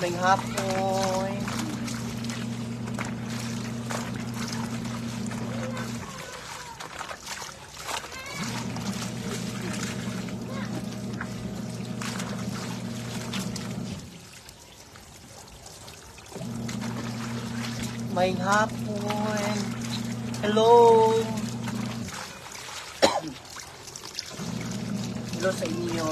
May hapon. May hapon. Hello. Hello sa inyo.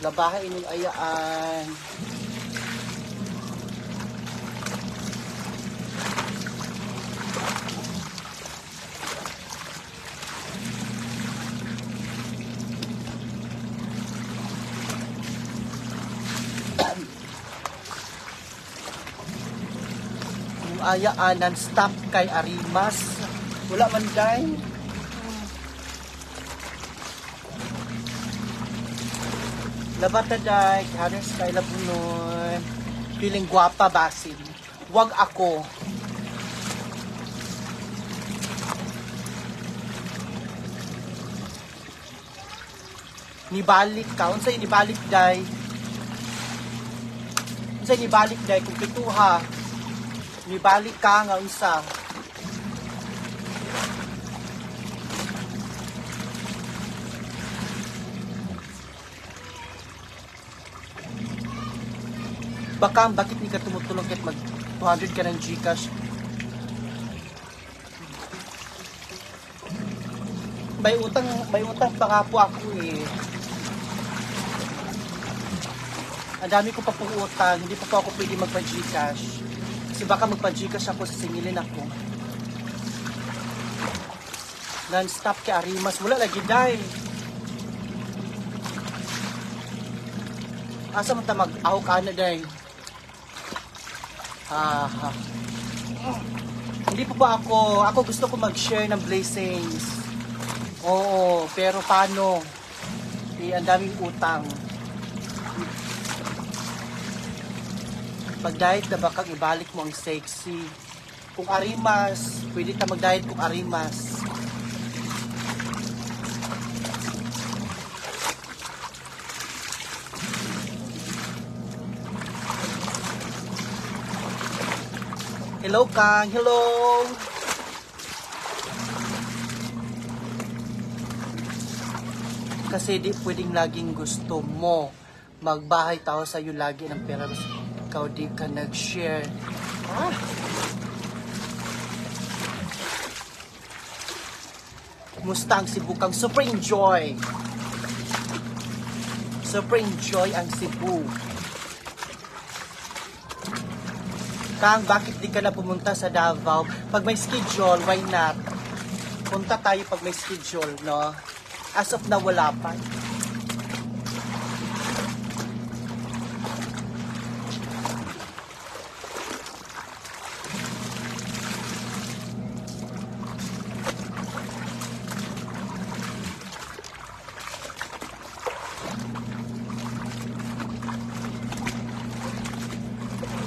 Labahay ng ayaan. Yung ayaan non-stop kay Arimas. Wala man day. Labata day, halos kay labunon. Feeling guwapa basin. Wag ako. Nibalik ka. Unsay nibalik day? Unsay nibalik day kung pituha? Nibalik ka nga unsa? Bakit ni ka tumutulong kahit mag 200 ka ng Gcash? May utang pa nga po ako eh. Ang dami ko pa pong utang, hindi pa po ako pwede magpa-Gcash. Kasi baka magpa-Gcash ako, sisingilin ako. Non-stop kay Arimas, wala lagi day. Asa man ta mag-aw ka na day? Hindi po ba ako gusto ko mag-share ng blessings. Oo, pero paano? Ang daming utang. Pag-diet na baka ibalik mo ang sexy. Kung Arimas, pwede ka mag-diet kung Arimas. Hello Kang, hello! Kasi di pwedeng laging gusto mo. Magbahay tao sa'yo lagi ng pera. Ikaw di ka nag-share. Musta ang Cebu Kang? Super enjoy! Super enjoy ang Cebu. Kang, bakit di ka na pumunta sa Davao? Pag may schedule, why not? Punta tayo pag may schedule, no? As of na wala pa.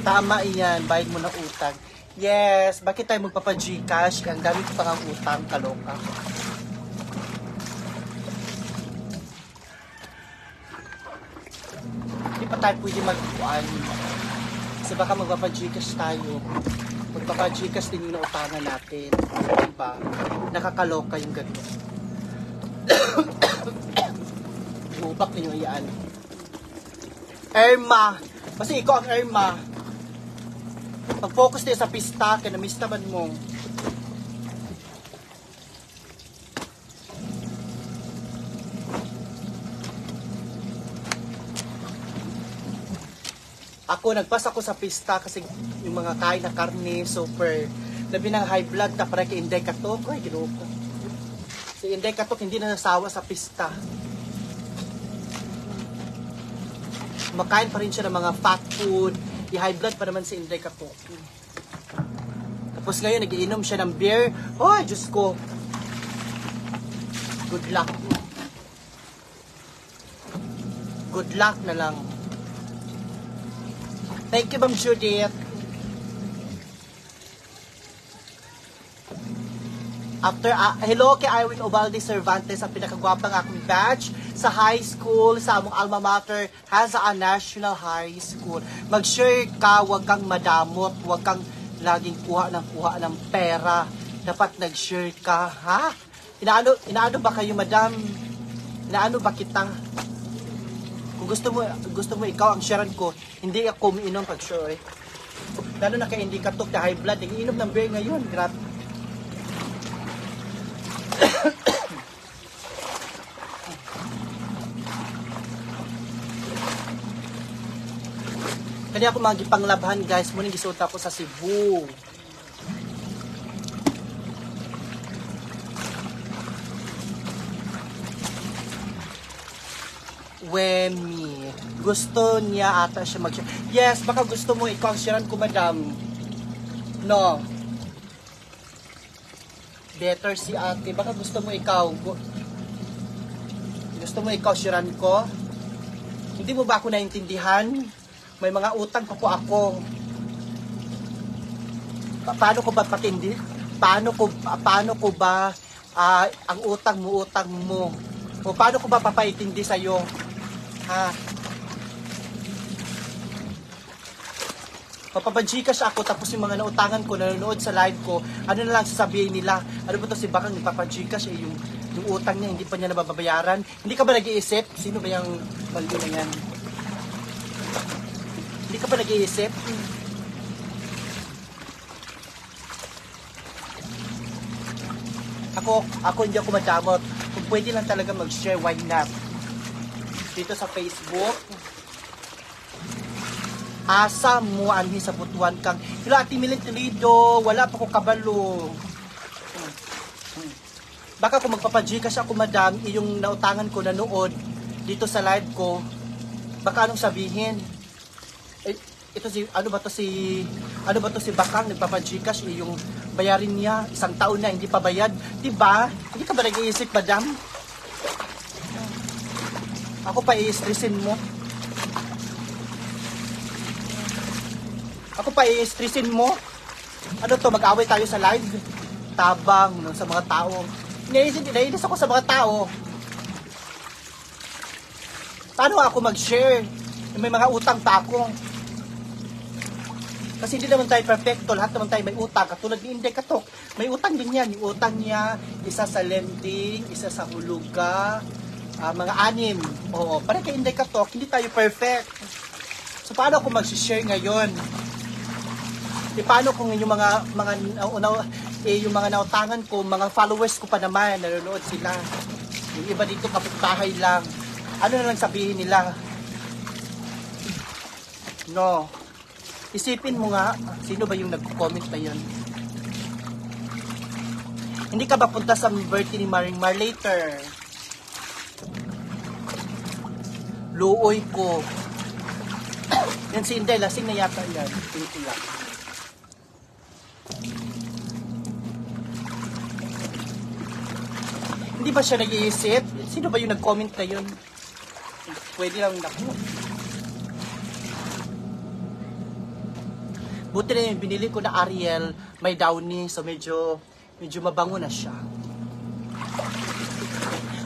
Tama iyan, bayad mo ng utang. Yes, bakit tayo magpapa-Gcash? Ang dami ko pang ang utang, kaloka. Hindi pa tayo pwede mag-uan. Kasi baka magpapa-Gcash tayo. Magpapa-Gcash din yung nautangan natin. Diba? Nakakaloka yung gano'n. Ubak ninyo yan. Irma! Kasi ikaw ang Irma. Pag-focus tayo sa pista, kaya na-mista man mo. Ako, nagpas ako sa pista kasi yung mga kain na karne, super. Labi ng high blood na para kay Inday Katok. Ay, ginoo ko. Si Inday Katok hindi na nasawa sa pista. Makain pa rin siya ng mga fat food. I-high blood pa naman si Inday Katok. Tapos ngayon, nagiinom siya ng beer. Oh, Diyos ko. Good luck. Good luck na lang. Thank you, Ma'am Judith. Hello kay Irwin Ovalde Cervantes, ang pinakagwapang akong batch sa high school, sa among alma mater, Hazaan National High School. Mag-share ka, wag kang madamot, wag kang laging kuha ng pera. Dapat nag-share ka, ha? Inaano ba kayo, madam? Inaano ba kita? Kung gusto mo ikaw ang sharean ko, hindi ako umiinom pag-share. Lalo na kay hindi katok na high blood, nag-iinom ng beer ngayon, grabe. Kaya ako magipanglabhan guys, muna gisuot ako sa Cebu. Wemi. Gusto niya ata siya mag-share. Yes, baka gusto mo ikaw ang sharean ko, madam. No. Better si ate. Baka gusto mo ikaw. Gusto mo ikaw sharean ko? Hindi mo ba ako naintindihan? May mga utang pa po ako. Paano ko ba patindi? Paano ko ba ang utang mo? O paano ko ba papaintindi sa iyo? Ha? Papabajikas ako tapos yung mga nautangan ko nanonood sa live ko, ano na lang sasabihin nila? Ano ba to si Bakang nagpapajikas yung utang niya hindi pa niya nababayaran? Hindi ka ba nag-iisip? Sino ba yung baldo na yan? Hindi ka ba nag-iisip? Ako hindi ako madamot. Kung pwede lang talaga mag-share, why not? Dito sa Facebook. Asa mo anhi sa butuan kang. Hello, Ate Milit Lido. Wala pa ko kabalo. Baka kung magpapajikas ako, madam, yung nautangan ko nanood dito sa live ko, baka anong sabihin? Ito si ano ba to si Bakang nagpapajikas yung bayarin niya 1 taon na hindi pa bayad, 'di ba? Hindi ka ba nag-iisip, madam? Ako pa i-stressin mo. Ano to, mag-away tayo sa live? Tabang no, sa mga tao. Naiinis ako sa mga tao. Paano ako mag-share? May mga utang pa ako. Kasi hindi naman tayo perfecto, lahat naman tayo may utang. Katulad ni Inday Katok, may utang din yan. Yung utang niya, isa sa lending, isa sa huluga, mga 6. Oo, para kay Inday Katok, hindi tayo perfect. So paano ako mag-share ngayon? Paano kung yung yung mga nautangan ko, mga followers ko pa naman, nanonood sila. Yung iba dito kapitbahay lang. Ano na lang sabihin nila? No. Isipin mo nga, sino ba yung nag-comment na yun? Hindi ka ba punta sa birthday ni Maring Mar later? Luoy ko. Yan si Inday, lasing na yata yan. Pinitila. Hindi ba siya nag-iisip? Sino ba yung nag-comment na yun? Pwede lang naku. Buti na yung binili ko na Ariel, may downy, so medyo mabango na siya.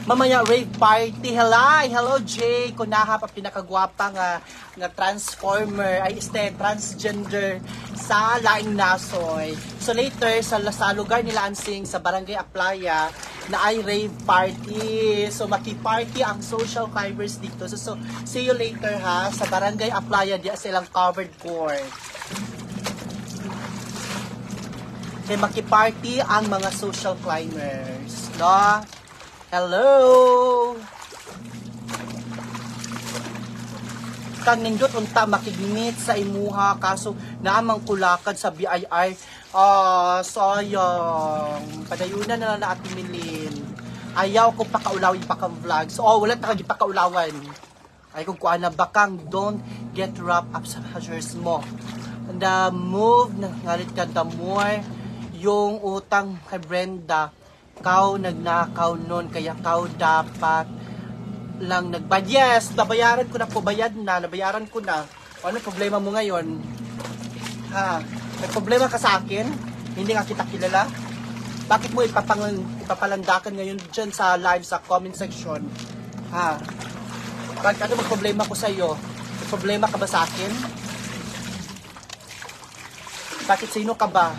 Mamaya rave party. Hello Jay, kunaha pa pinakagwapa nga transformer, transgender sa Laing Nasoy. So later sa lugar nila Ansing sa Barangay Aplaya na ay rave party. So maki-party ang social climbers dito. So see you later ha sa Barangay Aplaya, diya silang covered court. Kaya maki-party ang mga social climbers, no? Hello! kang nindot unta makigmit sa imuha kaso naamang kulakad sa BIR. Sayang. Padayunan na lang na Ate Milin. Ayaw ko pakaulawin pa kang vlogs. Wala ta kang ipakaulawan. Ay kung kuha na bakang don't get wrapped up sa measures mo. The move na ngalit ka the more yung utang kay Brenda. Kau nagnakaw nun kaya kau dapat lang nagbayad. Yes, nabayaran ko na po. Nabayaran ko na. Ano problema mo ngayon? Ha? May problema ka sa akin? Hindi nga kita kilala? Bakit mo ipapalandakan ngayon dyan sa live, sa comment section? Ha? Bakit ano ang problema ko sa'yo? May problema ka ba sa akin? Bakit sino ka ba?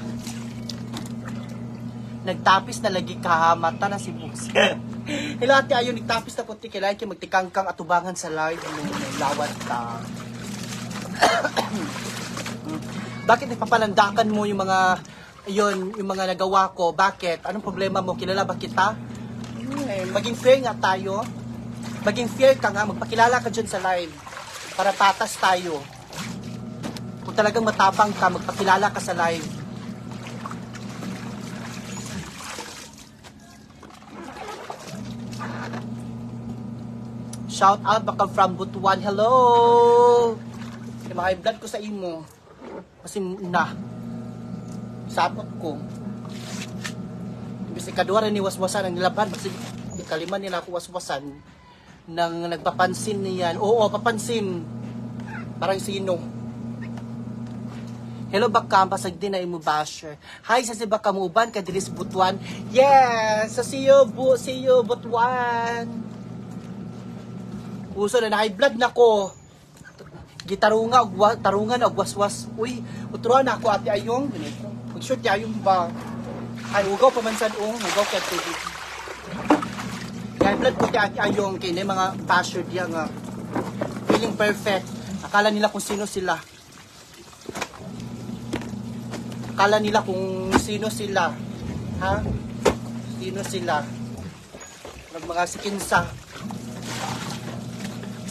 Nagtapis na lagi kahamata na si Books. Hello ate, ayaw nagtapis na puti kailangan kayo magtikangkang atubangan sa live. Lawat ka. Bakit nagpapalandakan mo yung mga yung mga nagawa ko? Bakit? Anong problema mo? Kilala ba kita? Maging fair nga tayo. Maging fair ka nga. Magpakilala ka dyan sa live. Para patas tayo. Kung talagang matapang ka, magpakilala ka sa live. Shout out baka from Butuan. Hello! High blood ko sa imo. Kasi na. Sabot ko. Ibig kadua rin ni waswasan ang nilaban. Kasi kalima nila ako waswasan. Nang nagpapansin niyan. Oo, papansin. Parang sino. Hello baka, pasag din na imo basher. Hi, sa si baka mo uban ka diris Butuan. Yes! So see you Butuan. Puso na high blood na ko. Tarungan og waswas. Uy, uturuan na ako ate ayong. Mag-shoot ayong ba? Ay, ugaw pamansan ugaw kay TV. High blood ko ate ayong kay mga basher diya nga. Feeling perfect. Akala nila kung sino sila. Ha? Sino sila? Mga sikinsa.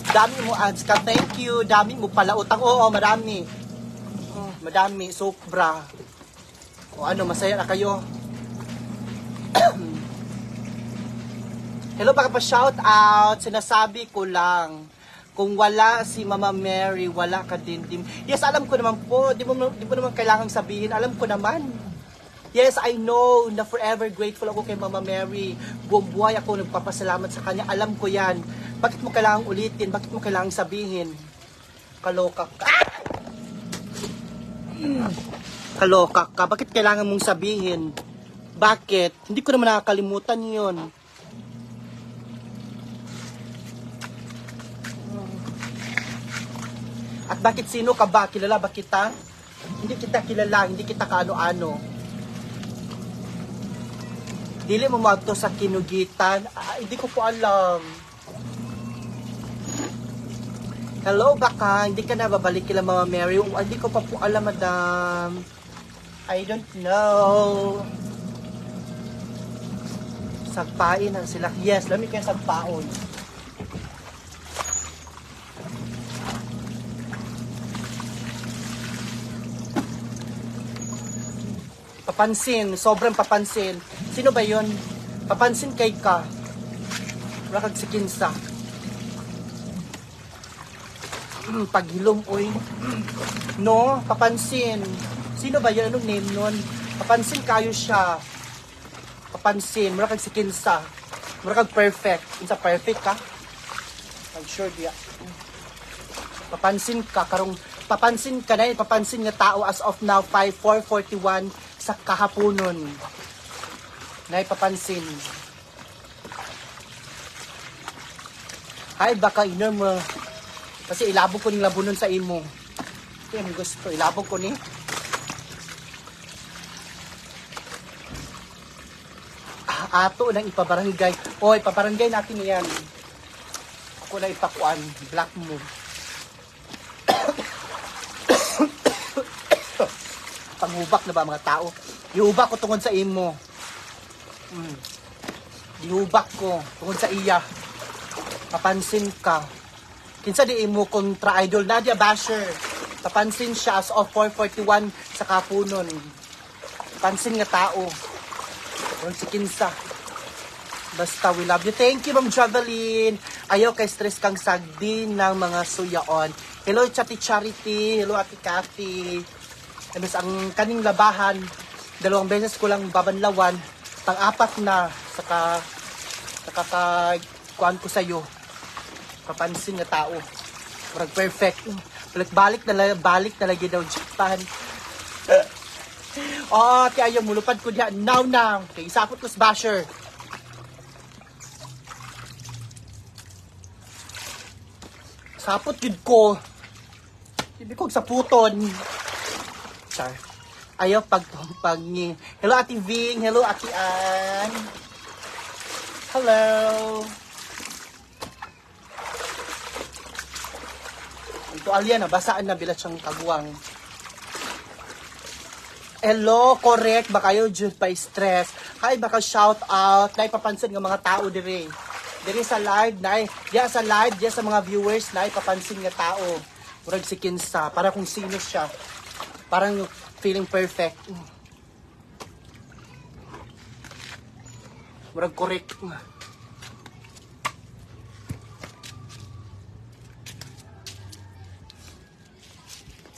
Dami mo ads ka. Thank you. Dami mo pala utang. Oo, marami. Madami. Sobra. O ano, masaya na kayo. Hello, baka pa shout out. Sinasabi ko lang. Kung wala si Mama Mary, wala ka din. Yes, alam ko naman po. Di mo naman kailangang sabihin. Alam ko naman. Yes, I know na forever grateful ako kay Mama Mary. Buong buhay ako nagpapasalamat sa kanya. Alam ko yan. Bakit mo kailangang ulitin? Bakit mo kailangang sabihin? Kaloka ka. Kaloka ka. Bakit kailangan mong sabihin? Bakit? Hindi ko naman nakakalimutan yun. At bakit sino ka ba? Kilala ba kita? Hindi kita kilala. Hindi kita kaano-ano. Dili mo magto sa kinugitan. Hindi ko po alam. Hello, baka hindi ka na babalik kila Mama Mary. Hindi ko pa po alam, madam. I don't know. Sagpain na sila. Yes, lamig kayo sagpaon. Papansin, sobrang papansin. Sino ba yun? Papansin kay ka. Wala kag sikinsa. Paghilom, oy. No, papansin. Sino ba yun? Anong name nun? Papansin kayo siya. Papansin. Wala kag sikinsa. Wala kag perfect. Insa perfect ka? I'm sure diya. Papansin ka. Papansin ka na yun. Papansin nga tao as of now, 5:41 sa kahaponon. Naipapansin. Hay, baka ino mo. Kasi ilabog ko ng labunon sa imo. Kaya may gusto. Ilabog ko ni. Ato nang ipabarangay. Oy, pabarangay natin yan. Ako na ipakuan. Black mo. Pangubak na ba mga tao? Iubak ko tungod sa imo. Iubak ko tungod sa iya. Papansin ka. Kinsa di imo kontra idol Nadia Basher. Papansin siya as of 4:41 sa kapunon. Pansin nga tao. Or si kinsa. Basta we love you. Thank you, Ma'am Javelin. Ayaw kay stress kang sagdi ng mga suyaon. Hello, Chati Charity. Hello, Ate Cathy. Tapos ang kaning labahan, 2 beses ko lang babanlawan. Pang-apat na saka kuan ko sa'yo. Papansin nga tao. Parang perfect. Balik na lagi daw Japan. Oh, ti ayaw mulupad ko diha. Now. Kay isapot ko sa basher. Sapot yun ko. Hindi ko sa puton. Char. Ayaw pagtumpag ni. Hello, Ate Ving. Hello, Ate Ann. Hello. Ito alyan na. Basaan na bilat siyang kaguwang. Hello, correct. Baka kayo dyan pa stress. Hi, baka shout out. Naipapansin ng mga tao dire. Diri sa live, diya sa mga viewers, papansin nga tao. Murag si Kinsa, para kung sino siya. Parang feeling perfect. Murag correct.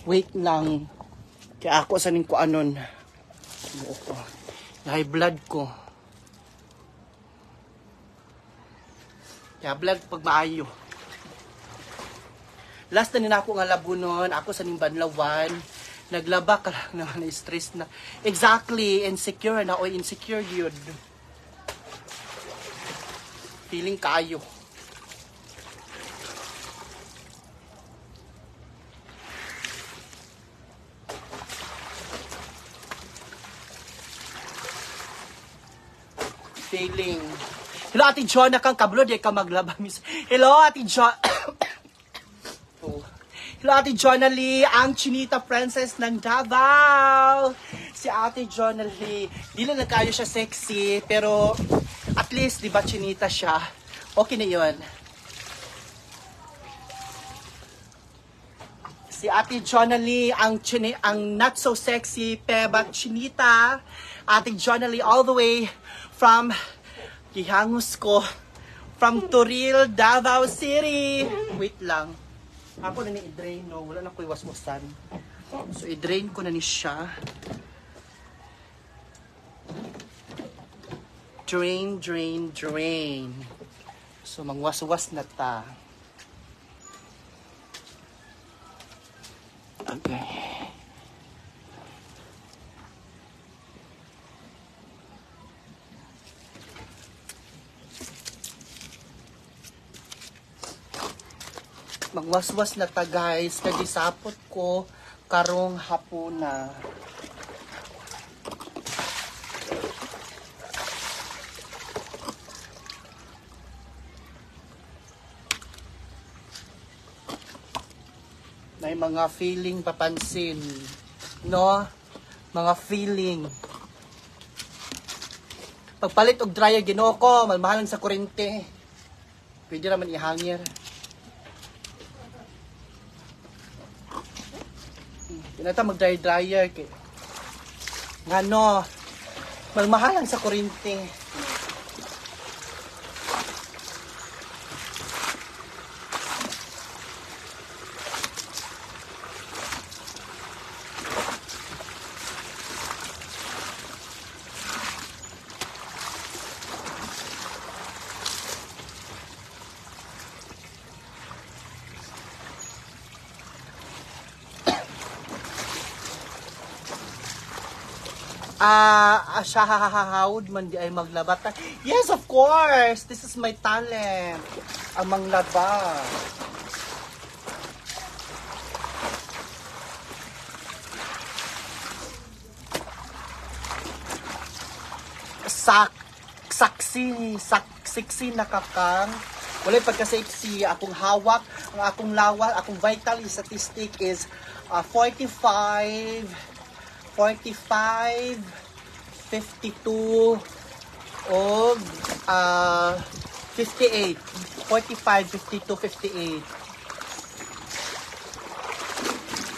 Wait lang. Kaya ako saning ko anon. High blood ko. Kaya vlog pag maayo. Last na nina ako nga labunon, ako sa Banlawan. Naglaba ka lang naman, stress na. Exactly, insecure na o insecure yun. Feeling kayo. Feeling. Hello, Ate Jonah kang kablo, di ka maglaba, miss. Hello, Ate Jonah. Oh. Hello, Ate Jonah Lee, ang Chinita Princess ng Davao. Si Ate Jonah Lee. Di lang nagkayo siya sexy, pero at least, di ba, Chinita siya. Okay na yun. Si Ate Jonah Lee, ang not so sexy, pero Chinita. Ate Jonah Lee, all the way from Gihangus ko from Toril, Davao City. Wait lang. Ako na ni i-drain, no? Wala na ko iwasmusan. So, i-drain ko na ni siya. Drain. So, mangwas-was na ta. Okay. Magwaswas na ta guys, nagisapot ko karong hapuna. May mga feeling papansin, no? Mga feeling. Pagpalit og dryer Ginoo ko, malmahalan sa kuryente. Pwede naman ihangir. Pinata mag-dryer kay ngano malmahalan sa kuryente. Hawd man di ay maglaba. Yes, of course. This is my talent. Ang manglaba. Saksi nakakang. Wala pagka-sexy. Akong hawak, ang akong lawal, akong vital statistic is 45, 52, o 58. 45, 52, 58.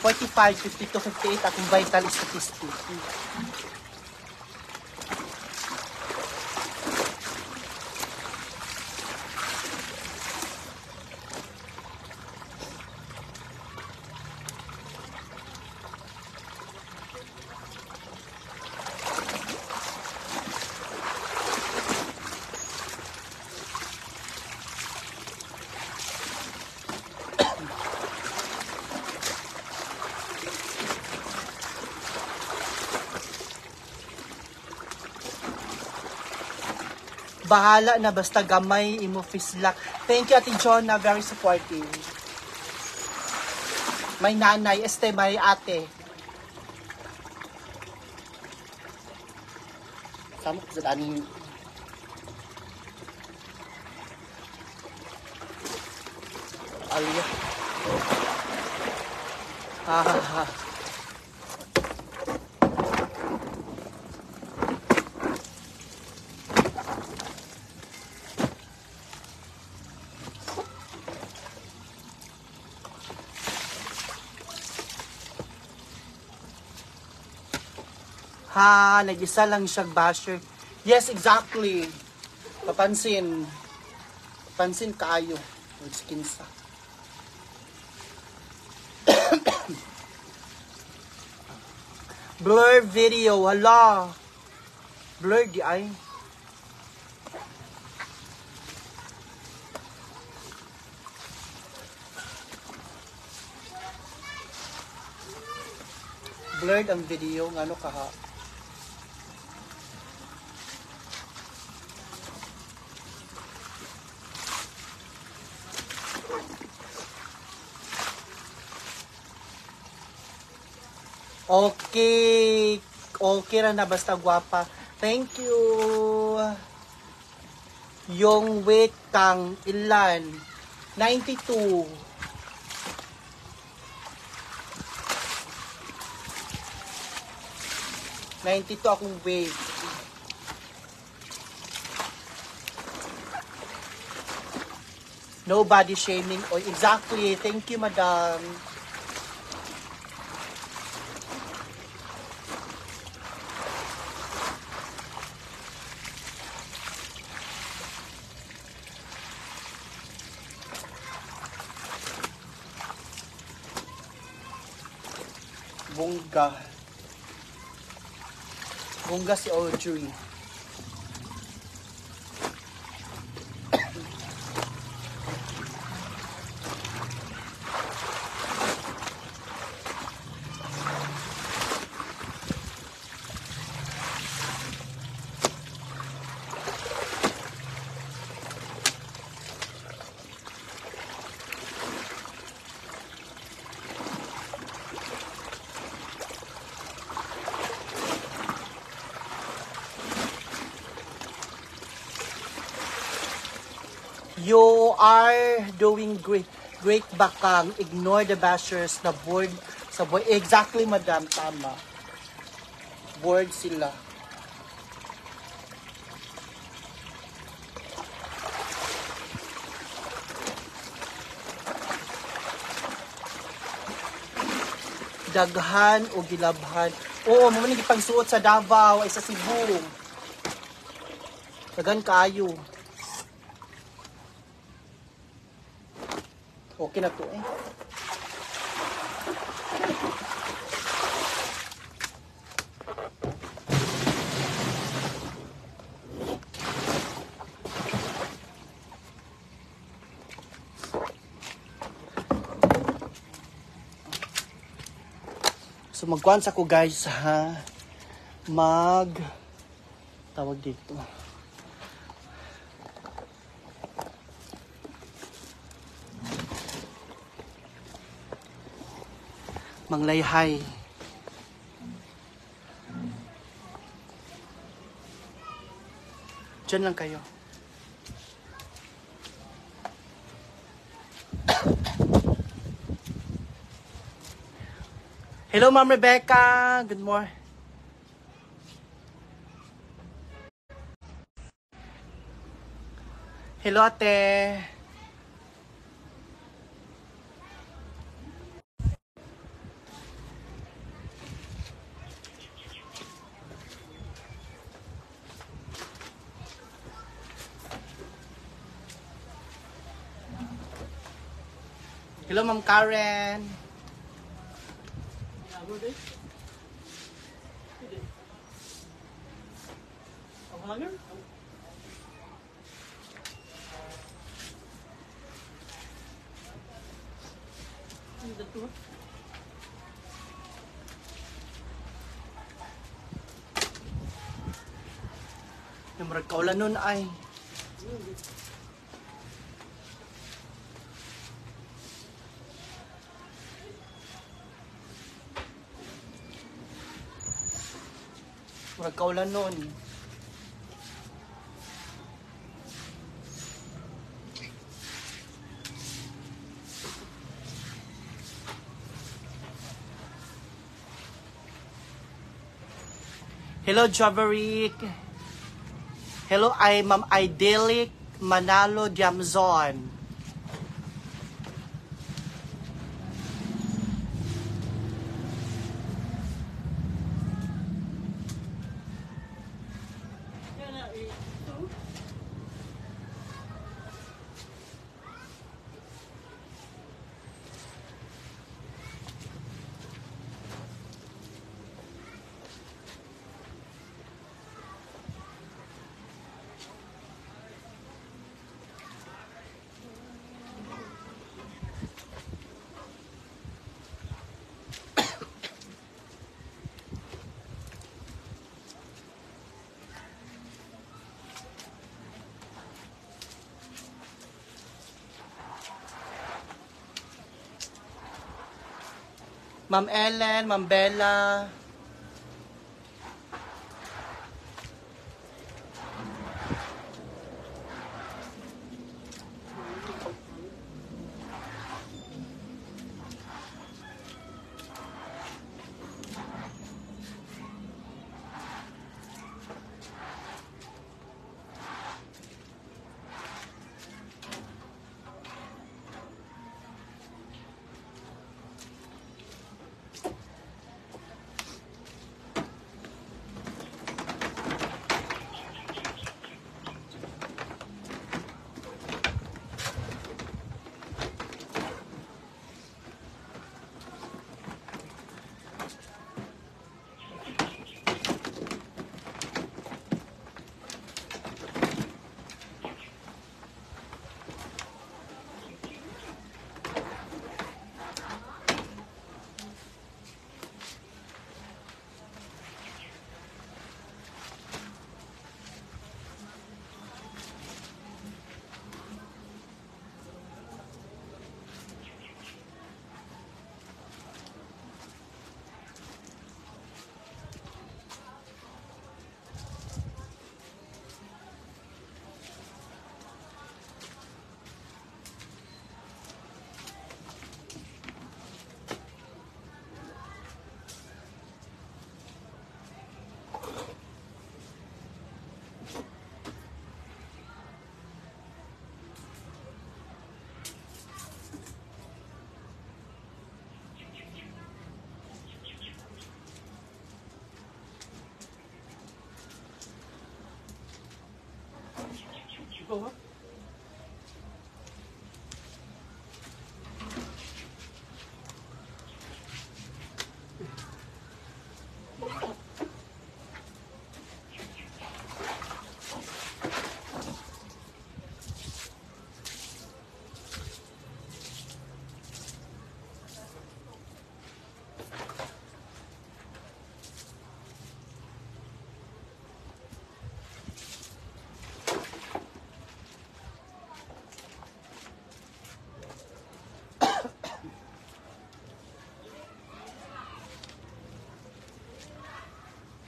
45, 52, 58 akong vital statistic. Bahala na basta gamay imo fislak. Thank you Ate John na very supportive. May nanay, may ate. Samok sa ani. Aliya. Ha. Ha, nag-isa lang siya basher. Yes, exactly. Papansin. Papansin kaayo. Skin sa. Blur video. Hala. Blur di ay. Blurred ang video. Ano kaha? Okay. Okay ra na basta gwapa. Thank you. Yung weight kang ilan? 92. 92 akong weight. No body shaming. Oh, exactly. Thank you, madam. Bongga. Bongga si Audrey. You are doing great. Great bakang. Ignore the bashers na board sa boy. Exactly, madam. Tama. Board sila. Daghan o gilabhan. Oo, mamanig ipagsuot sa Davao ay sa Cebu. Daghan kayo. Okay na to eh. So magkuhan sa ko guys ha. Tawag dito. Manglayhay. Diyan lang kayo. Hello, Ma'am Rebecca. Good morning. Hello, ate. Hello, Ma'am Karen. Namurag kaulan nun ay. Murag kaulan nun. Hello, Javerick. Hello, Ma'am Idyllic Manalo Diamzon. Ma'am Ellen, Ma'am Bella.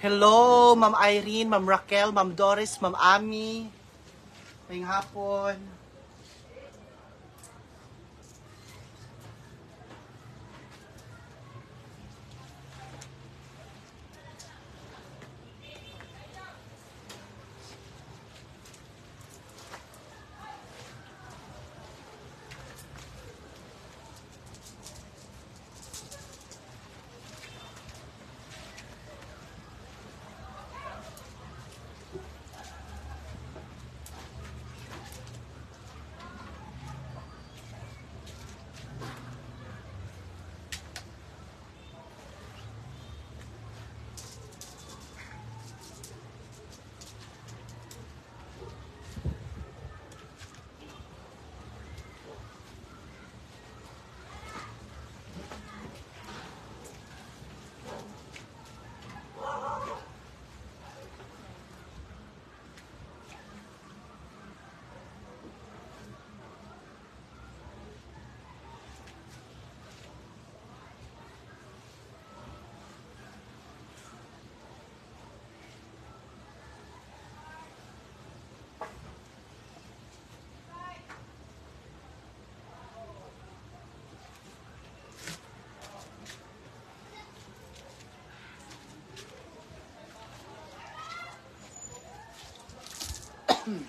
Hello, Ma'am Irene, Ma'am Raquel, Ma'am Doris, Ma'am Ami. Ngayong hapon. Ay!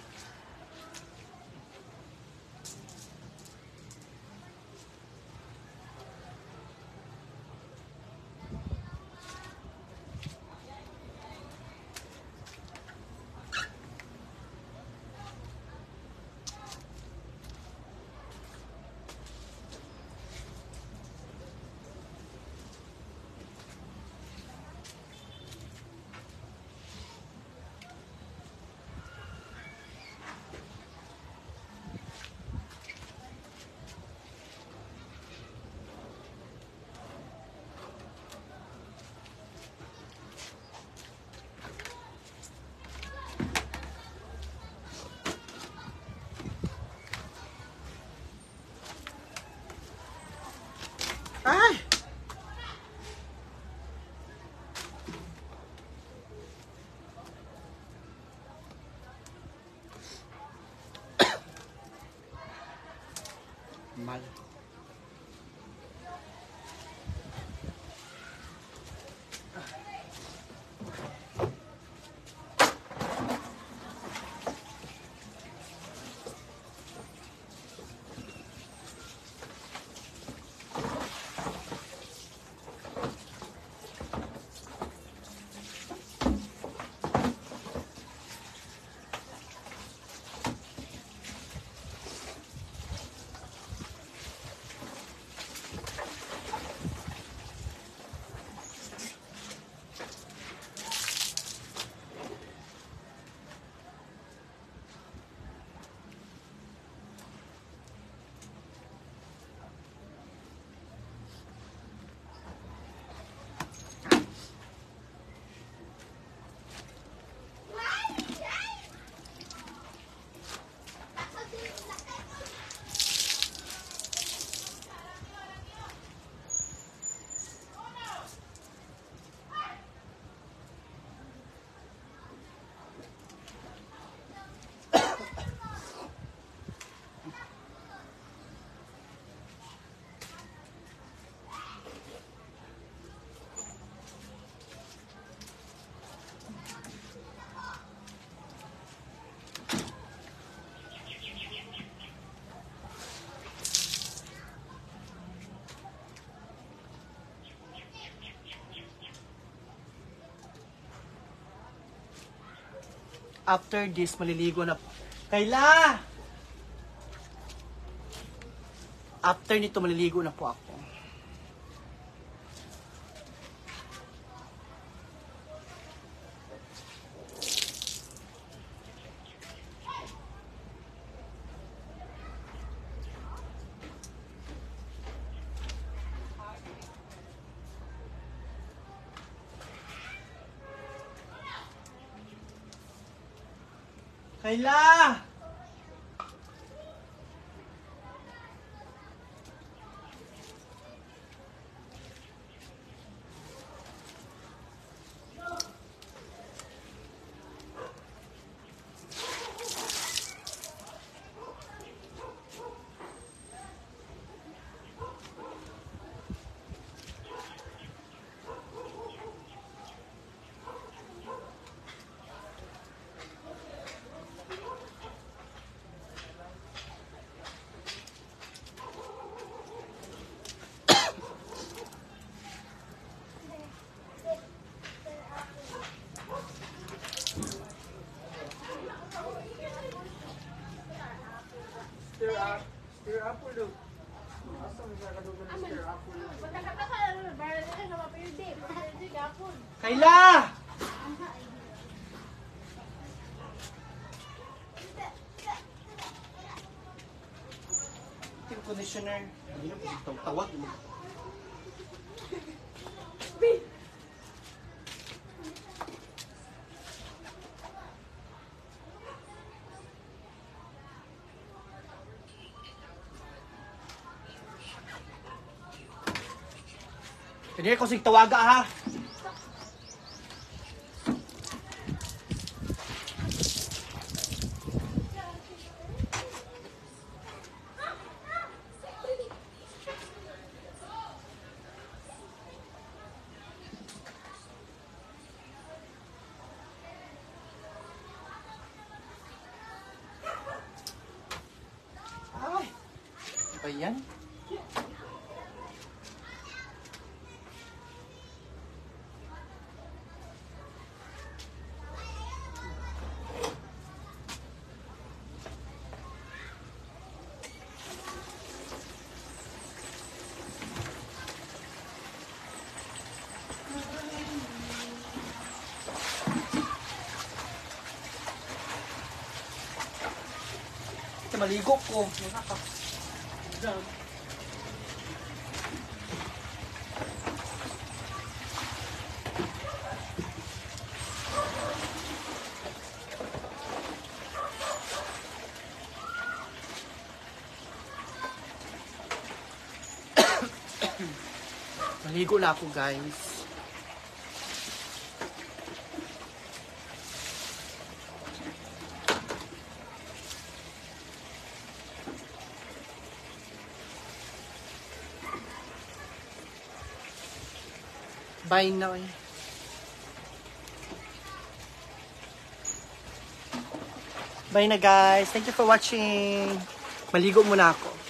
Mal. After this, maliligo na po. Kayla! After nito, maliligo na po ako. Kayla! Stir apple daw. Asa mo sa kadugan ng stir apple? Kayla! Team conditioner. Hindi na po tawag. Hindi ko sig tawaga ha. ba yan? Maligo ko. Maligo na ako, guys. Bye na. Bye na, guys. Thank you for watching. Maligo muna ako.